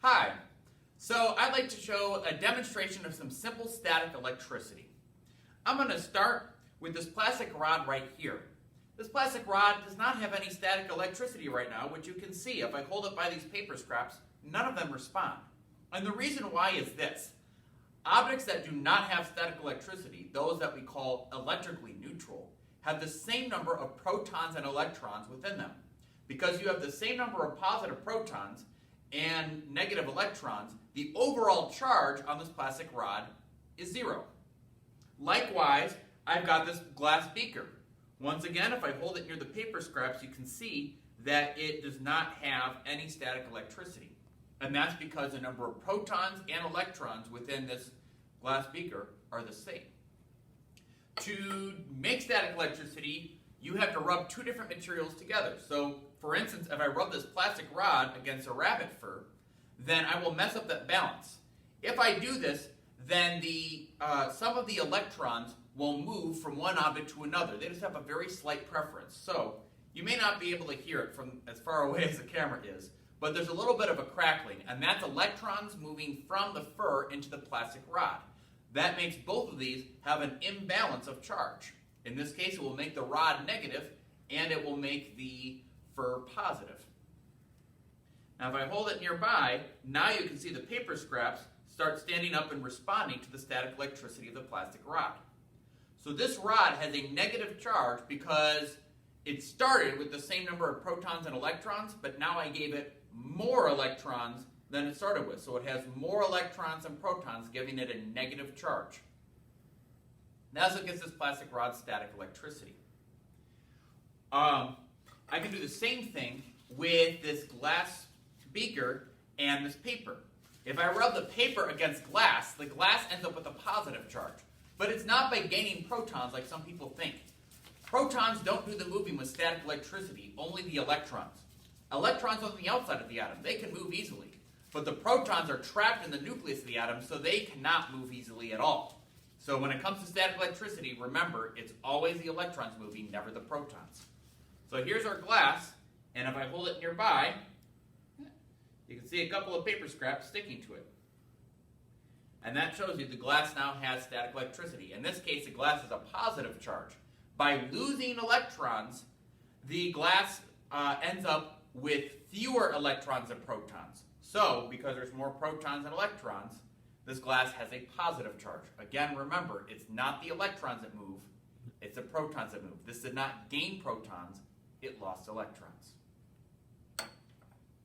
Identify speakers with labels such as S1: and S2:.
S1: Hi. So I'd like to show a demonstration of some simple static electricity. I'm going to start with this plastic rod right here. This plastic rod does not have any static electricity right now, which you can see. If I hold it by these paper scraps, none of them respond. And the reason why is this. Objects that do not have static electricity, those that we call electrically neutral, have the same number of protons and electrons within them. Because you have the same number of positive protons and negative electrons, the overall charge on this plastic rod is 0. Likewise, I've got this glass beaker. Once again, if I hold it near the paper scraps, you can see that it does not have any static electricity. And that's because the number of protons and electrons within this glass beaker are the same. To make static electricity, you have to rub two different materials together. So, for instance, if I rub this plastic rod against a rabbit fur, then I will mess up that balance. If I do this, then some of the electrons will move from one object to another. They just have a very slight preference. So, you may not be able to hear it from as far away as the camera is, but there's a little bit of a crackling, and that's electrons moving from the fur into the plastic rod. That makes both of these have an imbalance of charge. In this case, it will make the rod negative, and it will make the fur positive. Now, if I hold it nearby, now you can see the paper scraps start standing up and responding to the static electricity of the plastic rod. So this rod has a negative charge because it started with the same number of protons and electrons, but now I gave it more electrons than it started with. So it has more electrons and protons, giving it a negative charge. That's what gives this plastic rod static electricity. I can do the same thing with this glass beaker and this paper. If I rub the paper against glass, the glass ends up with a positive charge. But it's not by gaining protons like some people think. Protons don't do the moving with static electricity, only the electrons. Electrons on the outside of the atom, they can move easily. But the protons are trapped in the nucleus of the atom, so they cannot move easily at all. So when it comes to static electricity, remember, it's always the electrons moving, never the protons. So here's our glass, and if I hold it nearby, you can see a couple of paper scraps sticking to it. And that shows you the glass now has static electricity. In this case, the glass has a positive charge. By losing electrons, the glass ends up with fewer electrons and protons. So, because there's more protons and electrons, this glass has a positive charge. Again, remember, it's not the electrons that move, it's the protons that move. This did not gain protons, it lost electrons.